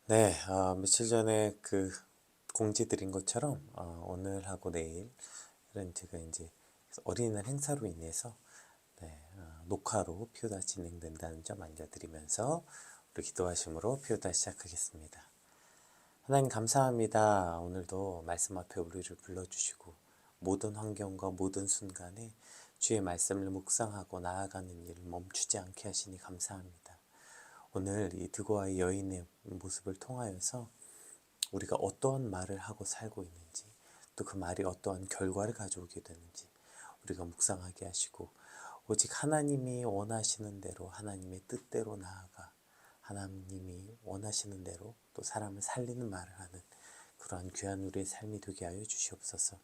네, 며칠 전에 공지 드린 것처럼 오늘하고 내일은 제가 이제 어린이날 행사로 인해서 녹화로 피우다 진행된다는 점 알려드리면서 우리 기도하심으로 피우다 시작하겠습니다. 하나님 감사합니다. 오늘도 말씀 앞에 우리를 불러주시고 모든 환경과 모든 순간에 주의 말씀을 묵상하고 나아가는 일을 멈추지 않게 하시니 감사합니다. 오늘 이 드고아의 여인의 모습을 통하여서 우리가 어떠한 말을 하고 살고 있는지, 또 그 말이 어떠한 결과를 가져오게 되는지 우리가 묵상하게 하시고, 오직 하나님이 원하시는 대로 하나님의 뜻대로 나아가 하나님이 원하시는 대로 또 사람을 살리는 말을 하는 그러한 귀한 우리의 삶이 되게 하여 주시옵소서.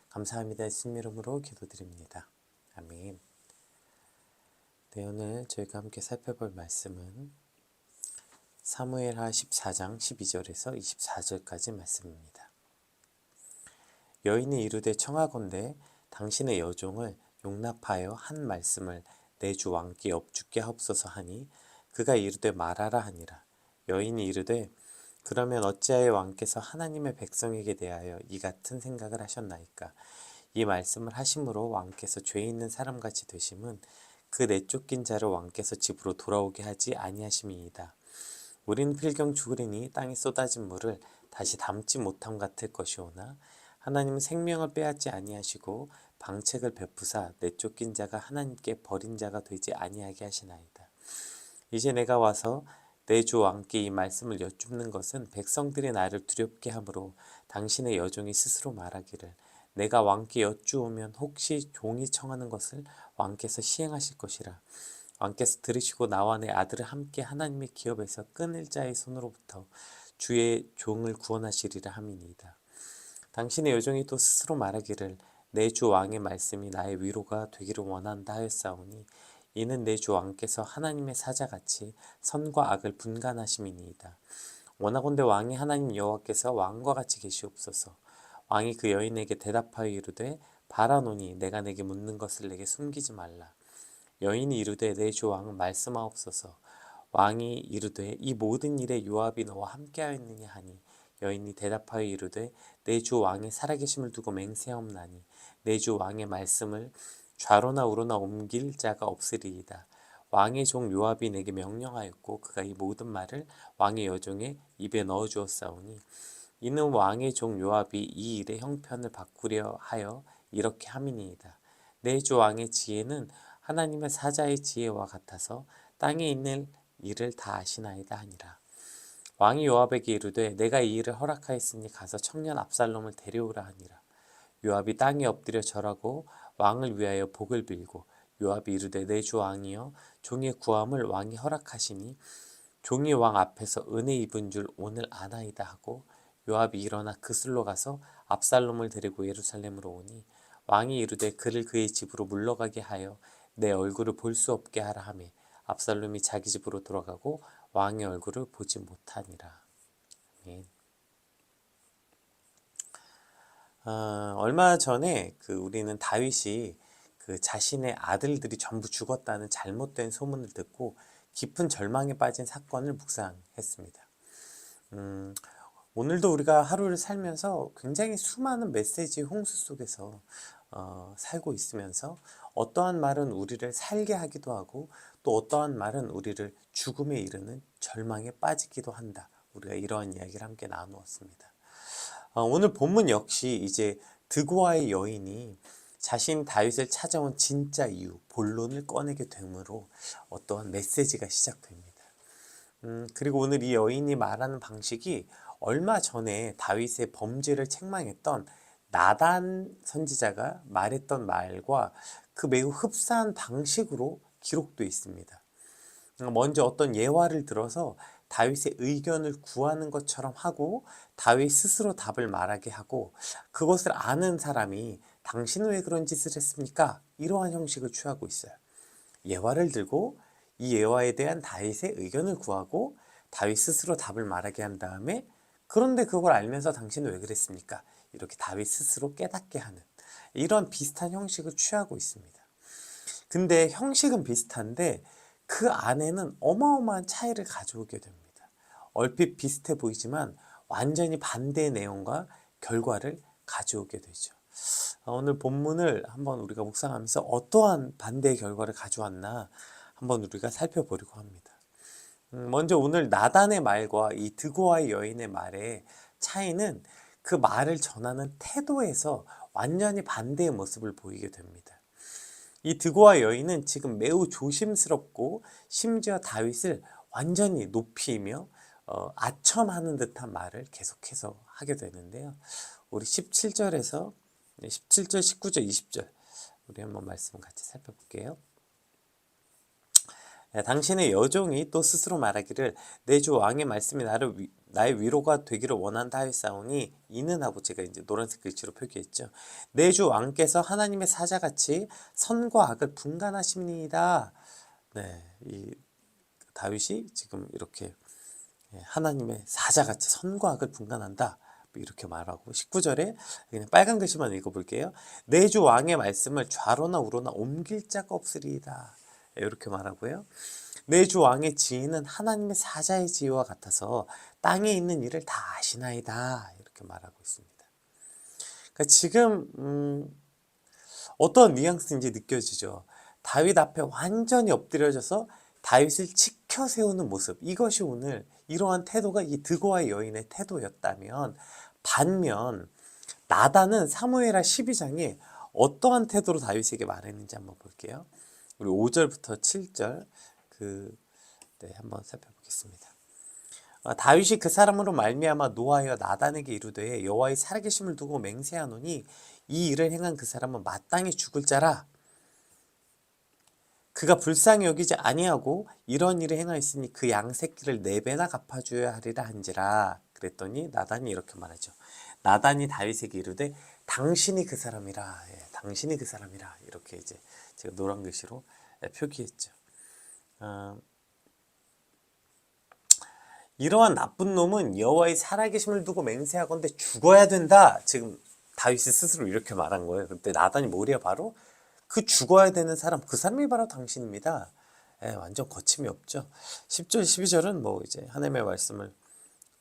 감사합니다. 예수님 이름으로 기도드립니다. 아멘. 네, 오늘 저희가 함께 살펴볼 말씀은 사무엘하 14장 12절에서 24절까지 말씀입니다. 여인이 이르되 청하건대 당신의 여종을 용납하여 한 말씀을 내 주 왕께 엽죽게 하옵소서 하니 그가 이르되 말하라 하니라. 여인이 이르되 그러면 어찌하여 왕께서 하나님의 백성에게 대하여 이 같은 생각을 하셨나이까. 이 말씀을 하심으로 왕께서 죄 있는 사람같이 되심은 그 내쫓긴 자를 왕께서 집으로 돌아오게 하지 아니하심이이다. 우리는 필경 죽으리니 땅에 쏟아진 물을 다시 담지 못함 같을 것이오나 하나님은 생명을 빼앗지 아니하시고 방책을 베푸사 내쫓긴 자가 하나님께 버린 자가 되지 아니하게 하시나이다. 이제 내가 와서 내 주 왕께 이 말씀을 여쭙는 것은 백성들이 나를 두렵게 하므로 당신의 여종이 스스로 말하기를 내가 왕께 여쭈오면 혹시 종이 청하는 것을 왕께서 시행하실 것이라. 왕께서 들으시고 나와 내 아들을 함께 하나님의 기업에서 끊을 자의 손으로부터 주의 종을 구원하시리라 함이니이다. 당신의 여종이 또 스스로 말하기를 내 주 왕의 말씀이 나의 위로가 되기를 원한다 하였사오니 이는 내 주 왕께서 하나님의 사자같이 선과 악을 분간하심이니이다. 원하건대 왕이 하나님 여호와께서 왕과 같이 계시옵소서. 왕이 그 여인에게 대답하여 이르되 바라노니 내가 내게 묻는 것을 내게 숨기지 말라. 여인이 이르되 내 주 왕은 말씀하옵소서. 왕이 이르되 이 모든 일에 요압이 너와 함께하였느냐 하니 여인이 대답하여 이르되 내 주 왕의 살아계심을 두고 맹세하옵나니 내 주 왕의 말씀을 좌로나 우로나 옮길 자가 없으리이다. 왕의 종 요압이 내게 명령하였고 그가 이 모든 말을 왕의 여종의 입에 넣어 주었사오니 이는 왕의 종 요압이 이 일의 형편을 바꾸려 하여 이렇게 함이니이다. 내 주 왕의 지혜는 하나님의 사자의 지혜와 같아서 땅에 있는 일을 다 아시나이다 하니라. 왕이 요압에게 이르되 내가 이 일을 허락하였으니 가서 청년 압살롬을 데려오라 하니라. 요압이 땅에 엎드려 절하고 왕을 위하여 복을 빌고 요압이 이르되 내 주 왕이여 종의 구함을 왕이 허락하시니 종이 왕 앞에서 은혜 입은 줄 오늘 아나이다 하고 요압이 일어나 그슬로 가서 압살롬을 데리고 예루살렘으로 오니 왕이 이르되 그를 그의 집으로 물러가게 하여 내 얼굴을 볼 수 없게 하라 하매 압살롬이 자기 집으로 돌아가고 왕의 얼굴을 보지 못하니라. 아멘. 얼마 전에 우리는 다윗이 자신의 아들들이 전부 죽었다는 잘못된 소문을 듣고 깊은 절망에 빠진 사건을 묵상했습니다. 오늘도 우리가 하루를 살면서 굉장히 수많은 메시지 홍수 속에서 살고 있으면서 어떠한 말은 우리를 살게 하기도 하고 또 어떠한 말은 우리를 죽음에 이르는 절망에 빠지기도 한다. 우리가 이러한 이야기를 함께 나누었습니다. 오늘 본문 역시 이제 드고아의 여인이 자신 다윗을 찾아온 진짜 이유, 본론을 꺼내게 되므로 어떠한 메시지가 시작됩니다. 그리고 오늘 이 여인이 말하는 방식이 얼마 전에 다윗의 범죄를 책망했던 나단 선지자가 말했던 말과 그 매우 흡사한 방식으로 기록되어 있습니다. 먼저 어떤 예화를 들어서 다윗의 의견을 구하는 것처럼 하고 다윗 스스로 답을 말하게 하고 그것을 아는 사람이 당신은 왜 그런 짓을 했습니까? 이러한 형식을 취하고 있어요. 예화를 들고 이 예화에 대한 다윗의 의견을 구하고 다윗 스스로 답을 말하게 한 다음에 그런데 그걸 알면서 당신은 왜 그랬습니까? 이렇게 다윗 스스로 깨닫게 하는 이런 비슷한 형식을 취하고 있습니다. 근데 형식은 비슷한데 그 안에는 어마어마한 차이를 가져오게 됩니다. 얼핏 비슷해 보이지만 완전히 반대의 내용과 결과를 가져오게 되죠. 오늘 본문을 한번 우리가 묵상하면서 어떠한 반대의 결과를 가져왔나 한번 우리가 살펴보려고 합니다. 먼저 오늘 나단의 말과 이 드고아의 여인의 말의 차이는 그 말을 전하는 태도에서 완전히 반대의 모습을 보이게 됩니다. 이 드고아 여인은 지금 매우 조심스럽고 심지어 다윗을 완전히 높이며 아첨하는 듯한 말을 계속해서 하게 되는데요. 우리 17절, 19절, 20절 우리 한번 말씀 같이 살펴볼게요. 당신의 여종이 또 스스로 말하기를 내 주 왕의 말씀이 나의 위로가 되기를 원한다 하였사오니 이는 하고 제가 이제 노란색 글씨로 표기했죠. 내 주 왕께서 하나님의 사자같이 선과 악을 분간하십니다. 네, 이 다윗이 지금 이렇게 하나님의 사자같이 선과 악을 분간한다. 이렇게 말하고 19절에 그냥 빨간 글씨만 읽어볼게요. 내 주 왕의 말씀을 좌로나 우로나 옮길 자가 없으리이다. 이렇게 말하고요. 내 주 왕의 지혜는 하나님의 사자의 지혜와 같아서 땅에 있는 일을 다 아시나이다. 이렇게 말하고 있습니다. 그러니까 지금 어떤 뉘앙스인지 느껴지죠. 다윗 앞에 완전히 엎드려져서 다윗을 치켜 세우는 모습, 이것이 오늘 이러한 태도가 이 드고아의 여인의 태도였다면, 반면 나단은 사무엘하 12장에 어떠한 태도로 다윗에게 말했는지 한번 볼게요. 우리 5절부터 7절 한번 살펴보겠습니다. 다윗이 그 사람으로 말미암아 노하여 나단에게 이르되 여호와의 살아계심을 두고 맹세하노니 이 일을 행한 그 사람은 마땅히 죽을 자라. 그가 불쌍히 여기지 아니하고 이런 일을 행하였으니 그 양새끼를 4배나 갚아줘야 하리라 한지라. 그랬더니 나단이 이렇게 말하죠. 나단이 다윗에게 이르되 당신이 그 사람이라. 당신이 그 사람이라. 이렇게 이제 제가 노란 글씨로 표기했죠. 이러한 나쁜 놈은 여호와의 살아계심을 두고 맹세하건대 죽어야 된다. 지금 다윗이 스스로 이렇게 말한 거예요. 그때 나단이 뭐래요? 바로 그 죽어야 되는 사람, 그 사람이 바로 당신입니다. 완전 거침이 없죠. 10절, 12절은 뭐 이제 하나님의 말씀을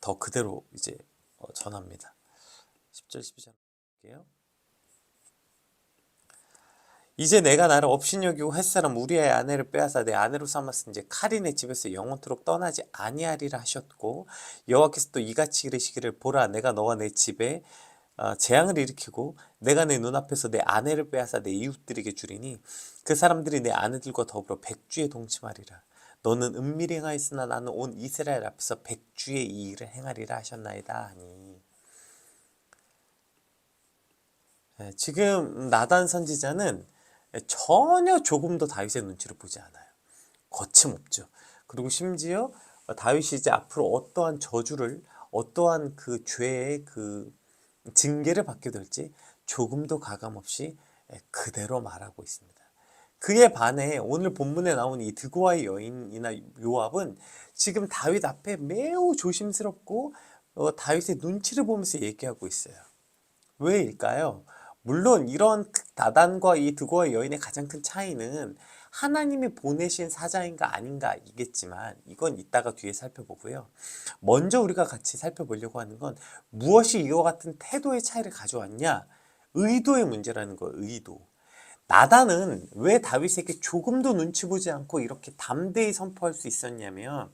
더 그대로 이제 전합니다. 10절, 12절 볼게요. 이제 내가 나를 업신여기고 햇사람 우리의 아내를 빼앗아 내 아내로 삼았은지 칼이 내 집에서 영원토록 떠나지 아니하리라 하셨고 여호와께서 또 이같이 이르시기를 보라 내가 너와 내 집에 재앙을 일으키고 내가 내 눈앞에서 내 아내를 빼앗아 내 이웃들에게 주리니 그 사람들이 내 아내들과 더불어 백주에 동침하리라. 너는 은밀히 행하였으나 나는 온 이스라엘 앞에서 백주의 이 일을 행하리라 하셨나이다 하니. 지금 나단 선지자는 전혀 조금도 다윗의 눈치를 보지 않아요. 거침없죠. 그리고 심지어 다윗이 이제 앞으로 어떠한 저주를, 어떠한 그 죄의 그 징계를 받게 될지 조금도 가감없이 그대로 말하고 있습니다. 그에 반해 오늘 본문에 나온 이 드고아의 여인이나 요압은 지금 다윗 앞에 매우 조심스럽고 다윗의 눈치를 보면서 얘기하고 있어요. 왜일까요? 물론 이런 나단과 이 드고아의 여인의 가장 큰 차이는 하나님이 보내신 사자인가 아닌가 이겠지만 이건 이따가 뒤에 살펴보고요. 먼저 우리가 같이 살펴보려고 하는 건 무엇이 이와 같은 태도의 차이를 가져왔냐? 의도의 문제라는 거예요. 의도. 나단은 왜 다윗에게 조금도 눈치 보지 않고 이렇게 담대히 선포할 수 있었냐면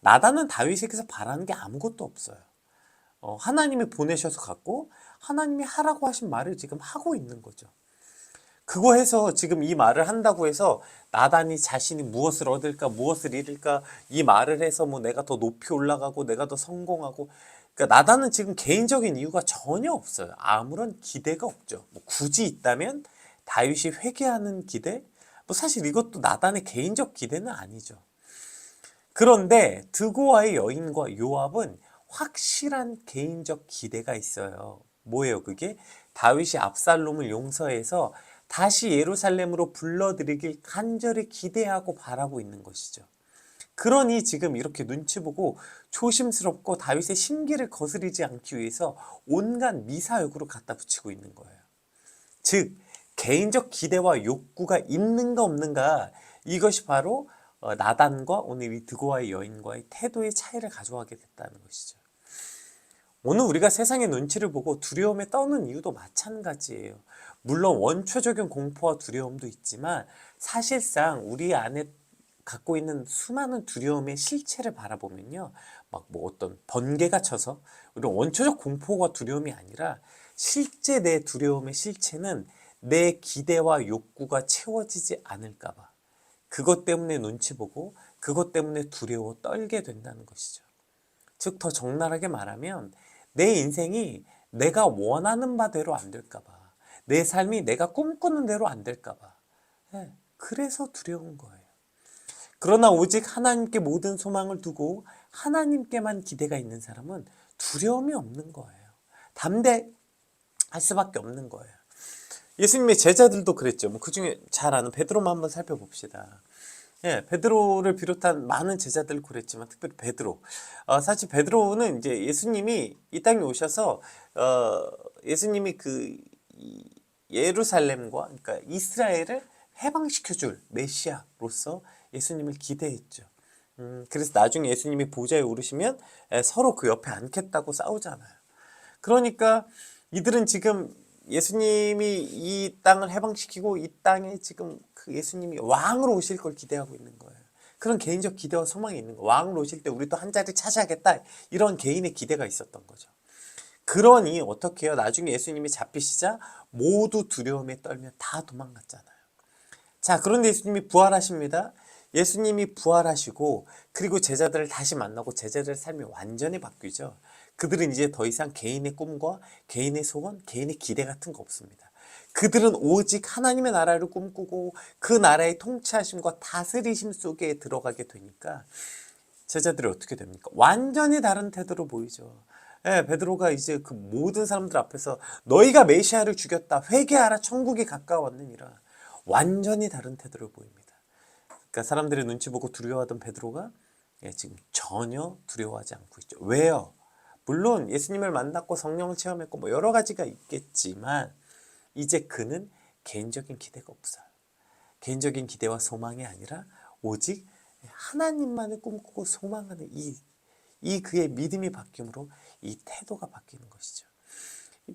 나단은 다윗에게서 바라는 게 아무것도 없어요. 하나님이 보내셔서 갔고 하나님이 하라고 하신 말을 지금 하고 있는 거죠. 그거 해서 지금 이 말을 한다고 해서 나단이 자신이 무엇을 얻을까 무엇을 잃을까 이 말을 해서 뭐 내가 더 높이 올라가고 내가 더 성공하고, 그러니까 나단은 지금 개인적인 이유가 전혀 없어요. 아무런 기대가 없죠. 뭐 굳이 있다면 다윗이 회개하는 기대? 뭐 사실 이것도 나단의 개인적 기대는 아니죠. 그런데 드고아의 여인과 요압은 확실한 개인적 기대가 있어요. 뭐예요 그게? 다윗이 압살롬을 용서해서 다시 예루살렘으로 불러들이길 간절히 기대하고 바라고 있는 것이죠. 그러니 지금 이렇게 눈치 보고 조심스럽고 다윗의 심기를 거스르지 않기 위해서 온갖 미사역으로 갖다 붙이고 있는 거예요. 즉 개인적 기대와 욕구가 있는가 없는가, 이것이 바로 나단과 오늘 이 드고와의 여인과의 태도의 차이를 가져가게 됐다는 것이죠. 오늘 우리가 세상의 눈치를 보고 두려움에 떠는 이유도 마찬가지예요. 물론 원초적인 공포와 두려움도 있지만 사실상 우리 안에 갖고 있는 수많은 두려움의 실체를 바라보면요, 막 뭐 어떤 번개가 쳐서 우리 원초적 공포와 두려움이 아니라 실제 내 두려움의 실체는 내 기대와 욕구가 채워지지 않을까 봐, 그것 때문에 눈치 보고 그것 때문에 두려워 떨게 된다는 것이죠. 즉, 더 적나라하게 말하면 내 인생이 내가 원하는 바대로 안 될까 봐, 내 삶이 내가 꿈꾸는 대로 안 될까 봐, 그래서 두려운 거예요. 그러나 오직 하나님께 모든 소망을 두고 하나님께만 기대가 있는 사람은 두려움이 없는 거예요. 담대할 수밖에 없는 거예요. 예수님의 제자들도 그랬죠. 그 중에 잘 아는 베드로만 한번 살펴봅시다. 베드로를 비롯한 많은 제자들 그랬지만 특별히 베드로. 사실 베드로는 이제 예수님이 이 땅에 오셔서 예수님이 예루살렘과 그러니까 이스라엘을 해방시켜줄 메시아로서 예수님을 기대했죠. 그래서 나중에 예수님이 보좌에 오르시면 서로 그 옆에 앉겠다고 싸우잖아요. 그러니까 이들은 지금 예수님이 이 땅을 해방시키고 이 땅에 지금 그 예수님이 왕으로 오실 걸 기대하고 있는 거예요. 그런 개인적 기대와 소망이 있는 거예요. 왕으로 오실 때 우리 또 한 자리 차지하겠다, 이런 개인의 기대가 있었던 거죠. 그러니 어떻게 해요? 나중에 예수님이 잡히시자 모두 두려움에 떨며 다 도망갔잖아요. 자, 그런데 예수님이 부활하십니다. 예수님이 부활하시고 그리고 제자들을 다시 만나고 제자들의 삶이 완전히 바뀌죠. 그들은 이제 더 이상 개인의 꿈과 개인의 소원, 개인의 기대 같은 거 없습니다. 그들은 오직 하나님의 나라를 꿈꾸고 그 나라의 통치하심과 다스리심 속에 들어가게 되니까 제자들이 어떻게 됩니까? 완전히 다른 태도로 보이죠. 베드로가 이제 그 모든 사람들 앞에서 너희가 메시아를 죽였다, 회개하라, 천국이 가까웠느니라, 완전히 다른 태도를 보입니다. 그러니까 사람들의 눈치 보고 두려워하던 베드로가 지금 전혀 두려워하지 않고 있죠. 왜요? 물론 예수님을 만났고 성령을 체험했고 뭐 여러 가지가 있겠지만 이제 그는 개인적인 기대가 없어요. 개인적인 기대와 소망이 아니라 오직 하나님만을 꿈꾸고 소망하는 이 그의 믿음이 바뀜으로 이 태도가 바뀌는 것이죠.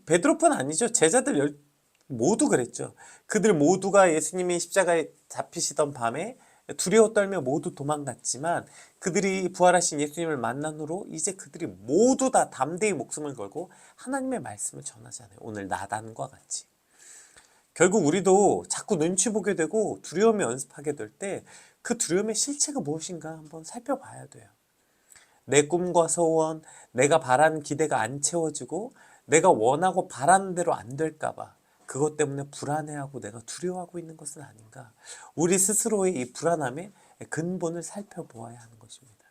베드로뿐 아니죠. 제자들 모두 그랬죠. 그들 모두가 예수님이 십자가에 잡히시던 밤에 두려워 떨며 모두 도망갔지만 그들이 부활하신 예수님을 만난 후로 이제 그들이 모두 다 담대히 목숨을 걸고 하나님의 말씀을 전하잖아요. 오늘 나단과 같이. 결국 우리도 자꾸 눈치 보게 되고 두려움에 연습하게 될 때 그 두려움의 실체가 무엇인가 한번 살펴봐야 돼요. 내 꿈과 소원, 내가 바라는 기대가 안 채워지고 내가 원하고 바라는 대로 안 될까 봐 그것 때문에 불안해하고 내가 두려워하고 있는 것은 아닌가. 우리 스스로의 이 불안함의 근본을 살펴보아야 하는 것입니다.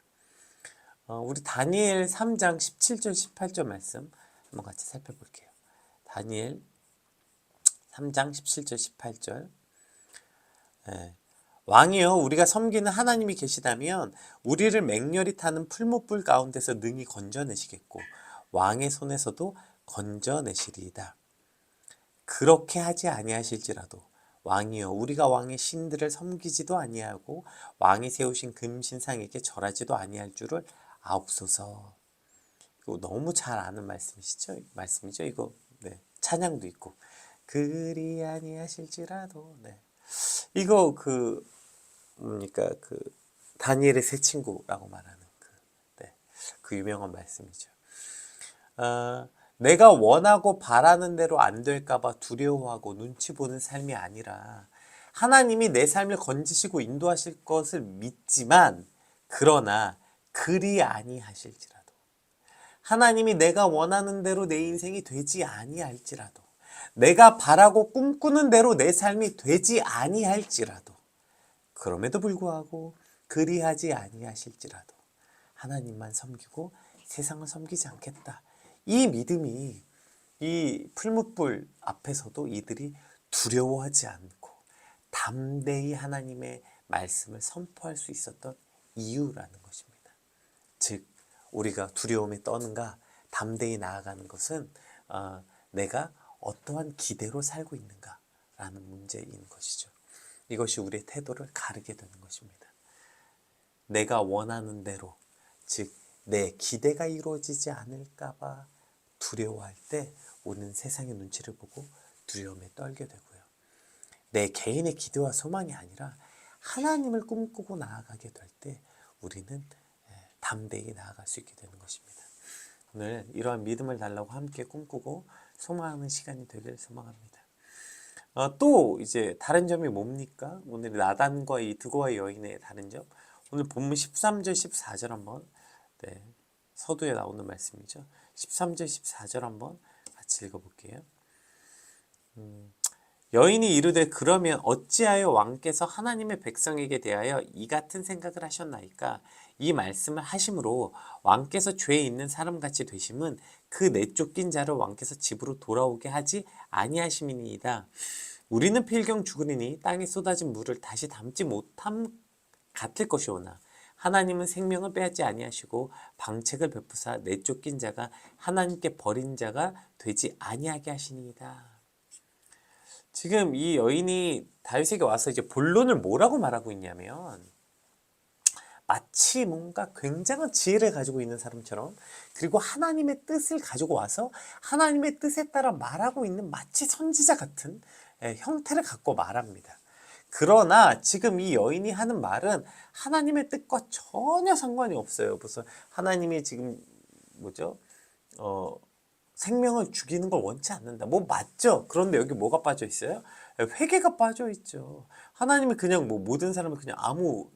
우리 다니엘 3장 17절 18절 말씀 한번 같이 살펴볼게요. 다니엘 3장 17절 18절. 왕이여, 우리가 섬기는 하나님이 계시다면 우리를 맹렬히 타는 풀무불 가운데서 능히 건져내시겠고 왕의 손에서도 건져내시리이다. 그렇게 하지 아니하실지라도 왕이여, 우리가 왕의 신들을 섬기지도 아니하고 왕이 세우신 금신상에게 절하지도 아니할 줄을 아옵소서. 이거 너무 잘 아는 말씀이죠. 이거 찬양도 있고 그리 아니하실지라도. 이거 뭡니까 다니엘의 세 친구라고 말하는 그 유명한 말씀이죠. 내가 원하고 바라는 대로 안 될까봐 두려워하고 눈치 보는 삶이 아니라 하나님이 내 삶을 건지시고 인도하실 것을 믿지만, 그러나 그리 아니하실지라도, 하나님이 내가 원하는 대로 내 인생이 되지 아니할지라도, 내가 바라고 꿈꾸는 대로 내 삶이 되지 아니할지라도, 그럼에도 불구하고 그리하지 아니하실지라도 하나님만 섬기고 세상을 섬기지 않겠다. 이 믿음이 이 풀무불 앞에서도 이들이 두려워하지 않고 담대히 하나님의 말씀을 선포할 수 있었던 이유라는 것입니다. 즉, 우리가 두려움에 떠는가 담대히 나아가는 것은 내가 어떠한 기대로 살고 있는가라는 문제인 것이죠. 이것이 우리의 태도를 가르게 되는 것입니다. 내가 원하는 대로, 즉 내 기대가 이루어지지 않을까봐 두려워할 때 우리는 세상의 눈치를 보고 두려움에 떨게 되고요. 내 개인의 기대와 소망이 아니라 하나님을 꿈꾸고 나아가게 될 때 우리는 담대히 나아갈 수 있게 되는 것입니다. 오늘 이러한 믿음을 달라고 함께 꿈꾸고 소망하는 시간이 되길 소망합니다. 또 이제 다른 점이 뭡니까? 오늘 나단과 이 드고와 여인의 다른 점. 오늘 본문 13절 14절 한번 서두에 나오는 말씀이죠. 13절 14절 한번 같이 읽어볼게요. 여인이 이르되 그러면 어찌하여 왕께서 하나님의 백성에게 대하여 이 같은 생각을 하셨나이까? 이 말씀을 하심으로 왕께서 죄 있는 사람같이 되심은 그 내쫓긴 자를 왕께서 집으로 돌아오게 하지 아니하심이니이다. 우리는 필경 죽으리니 땅에 쏟아진 물을 다시 담지 못함 같을 것이오나 하나님은 생명을 빼앗지 아니하시고 방책을 베푸사 내쫓긴 자가 하나님께 버린 자가 되지 아니하게 하시니이다. 지금 이 여인이 다윗에게 와서 이제 본론을 뭐라고 말하고 있냐면 마치 뭔가 굉장한 지혜를 가지고 있는 사람처럼 그리고 하나님의 뜻을 가지고 와서 하나님의 뜻에 따라 말하고 있는 마치 선지자 같은 형태를 갖고 말합니다. 그러나 지금 이 여인이 하는 말은 하나님의 뜻과 전혀 상관이 없어요. 무슨 하나님이 지금 생명을 죽이는 걸 원치 않는다. 뭐 맞죠? 그런데 여기 뭐가 빠져 있어요? 회개가 빠져 있죠. 하나님이 그냥 모든 사람을 그냥 아무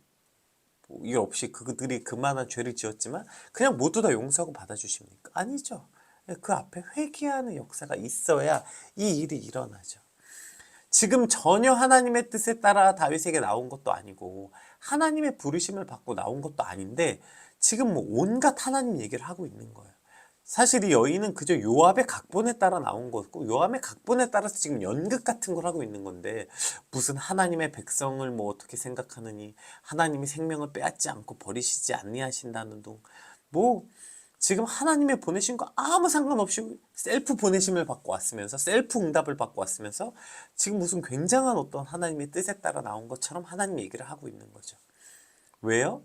일 없이 그들이 그만한 죄를 지었지만 그냥 모두 다 용서하고 받아주십니까? 아니죠. 그 앞에 회개하는 역사가 있어야 이 일이 일어나죠. 지금 전혀 하나님의 뜻에 따라 다윗에게 나온 것도 아니고 하나님의 부르심을 받고 나온 것도 아닌데 지금 온갖 하나님 얘기를 하고 있는 거예요. 사실 이 여인은 그저 요압의 각본에 따라 나온 거고 요압의 각본에 따라서 지금 연극 같은 걸 하고 있는 건데 무슨 하나님의 백성을 어떻게 생각하느니 하나님이 생명을 빼앗지 않고 버리시지 아니하신다는 둥 지금 하나님의 보내신 거 아무 상관없이 셀프 보내심을 받고 왔으면서 셀프 응답을 받고 왔으면서 지금 무슨 굉장한 어떤 하나님의 뜻에 따라 나온 것처럼 하나님 얘기를 하고 있는 거죠. 왜요?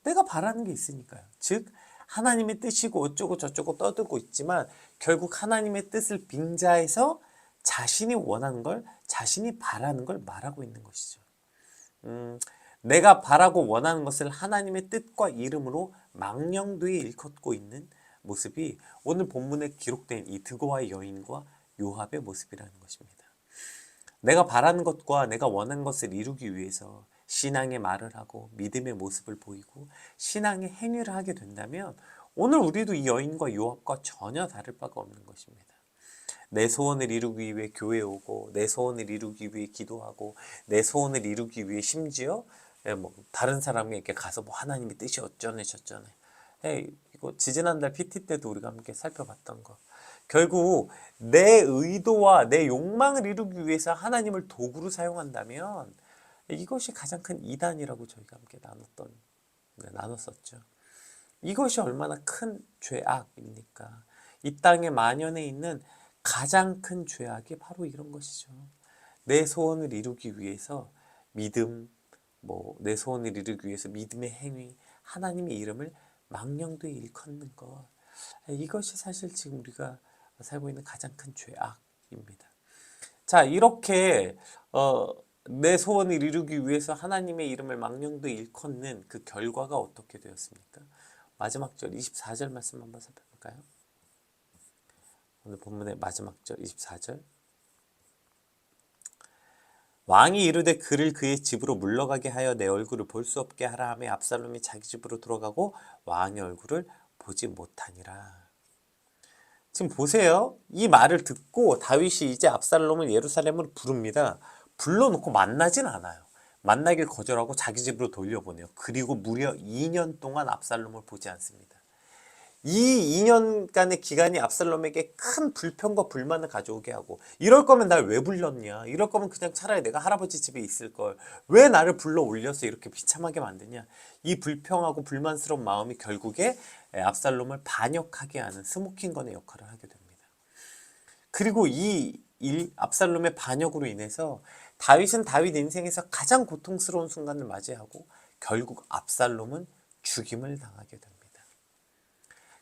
내가 바라는 게 있으니까요. 즉 하나님의 뜻이고 어쩌고 저쩌고 떠들고 있지만 결국 하나님의 뜻을 빙자해서 자신이 원하는 걸 자신이 바라는 걸 말하고 있는 것이죠. 내가 바라고 원하는 것을 하나님의 뜻과 이름으로 망령되이 일컫고 있는 모습이 오늘 본문에 기록된 이 드고와의 여인과 요압의 모습이라는 것입니다. 내가 바라는 것과 내가 원하는 것을 이루기 위해서 신앙의 말을 하고 믿음의 모습을 보이고 신앙의 행위를 하게 된다면 오늘 우리도 이 여인과 요압과 전혀 다를 바가 없는 것입니다. 내 소원을 이루기 위해 교회에 오고 내 소원을 이루기 위해 기도하고 내 소원을 이루기 위해 심지어 다른 사람에게 가서 하나님의 뜻이 어쩌네 저쩌네 이거 지지난달 PT 때도 우리가 함께 살펴봤던 거 결국 내 의도와 내 욕망을 이루기 위해서 하나님을 도구로 사용한다면 이것이 가장 큰 이단이라고 저희가 함께 나눴었죠. 이것이 얼마나 큰 죄악입니까? 이 땅에 만연해 있는 가장 큰 죄악이 바로 이런 것이죠. 내 소원을 이루기 위해서 믿음, 내 소원을 이루기 위해서 믿음의 행위, 하나님의 이름을 망령되이 일컫는 것. 이것이 사실 지금 우리가 살고 있는 가장 큰 죄악입니다. 자, 이렇게 내 소원을 이루기 위해서 하나님의 이름을 망령되이 일컫는 그 결과가 어떻게 되었습니까? 마지막 절 24절 말씀 한번 살펴볼까요? 오늘 본문의 마지막 절 24절 왕이 이르되 그를 그의 집으로 물러가게 하여 내 얼굴을 볼 수 없게 하라 하며 압살롬이 자기 집으로 들어가고 왕의 얼굴을 보지 못하니라. 지금 보세요. 이 말을 듣고 다윗이 이제 압살롬을 예루살렘으로 부릅니다. 불러놓고 만나진 않아요. 만나길 거절하고 자기 집으로 돌려보내요. 그리고 무려 2년 동안 압살롬을 보지 않습니다. 이 2년간의 기간이 압살롬에게 큰 불평과 불만을 가져오게 하고 이럴 거면 날 왜 불렀냐? 이럴 거면 그냥 차라리 내가 할아버지 집에 있을 걸. 왜 나를 불러 올려서 이렇게 비참하게 만드냐? 이 불평하고 불만스러운 마음이 결국에 압살롬을 반역하게 하는 스모킹건의 역할을 하게 됩니다. 그리고 이 압살롬의 반역으로 인해서 다윗은 다윗 인생에서 가장 고통스러운 순간을 맞이하고 결국 압살롬은 죽임을 당하게 됩니다.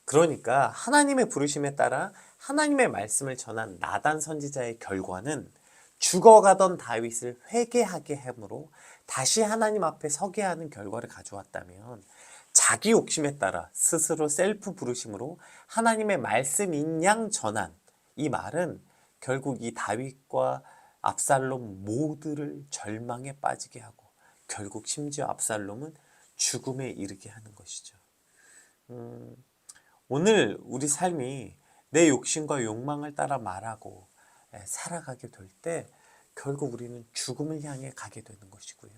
그러니까 하나님의 부르심에 따라 하나님의 말씀을 전한 나단 선지자의 결과는 죽어가던 다윗을 회개하게 함으로 다시 하나님 앞에 서게 하는 결과를 가져왔다면, 자기 욕심에 따라 스스로 셀프 부르심으로 하나님의 말씀인 양 전한 이 말은 결국 이 다윗과 압살롬 모두를 절망에 빠지게 하고 결국 심지어 압살롬은 죽음에 이르게 하는 것이죠. 오늘 우리 삶이 내 욕심과 욕망을 따라 말하고 살아가게 될 때 결국 우리는 죽음을 향해 가게 되는 것이고요.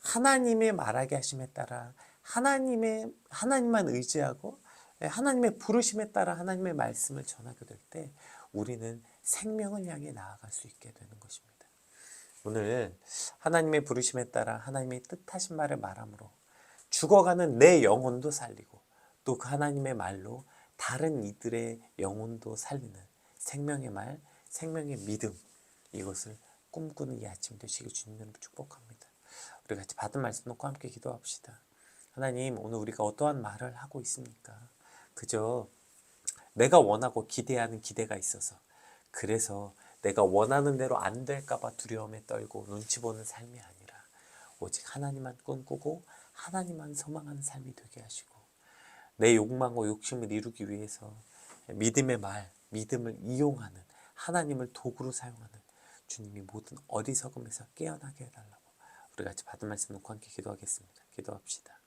하나님의 말하게 하심에 따라 하나님만 의지하고 하나님의 부르심에 따라 하나님의 말씀을 전하게 될 때 우리는 생명을 향해 나아갈 수 있게 되는 것입니다. 오늘 하나님의 부르심에 따라 하나님의 뜻하신 말을 말함으로 죽어가는 내 영혼도 살리고 또 그 하나님의 말로 다른 이들의 영혼도 살리는 생명의 말, 생명의 믿음, 이것을 꿈꾸는 이 아침 되시길 주님으로 축복합니다. 우리 같이 받은 말씀 놓고 함께 기도합시다. 하나님, 오늘 우리가 어떠한 말을 하고 있습니까? 그저 내가 원하고 기대하는 기대가 있어서, 그래서 내가 원하는 대로 안 될까 봐 두려움에 떨고 눈치 보는 삶이 아니라 오직 하나님만 꿈꾸고 하나님만 소망하는 삶이 되게 하시고, 내 욕망과 욕심을 이루기 위해서 믿음의 말, 믿음을 이용하는, 하나님을 도구로 사용하는 주님이 모든 어리석음에서 깨어나게 해달라고 우리 같이 받은 말씀 놓고 함께 기도하겠습니다. 기도합시다.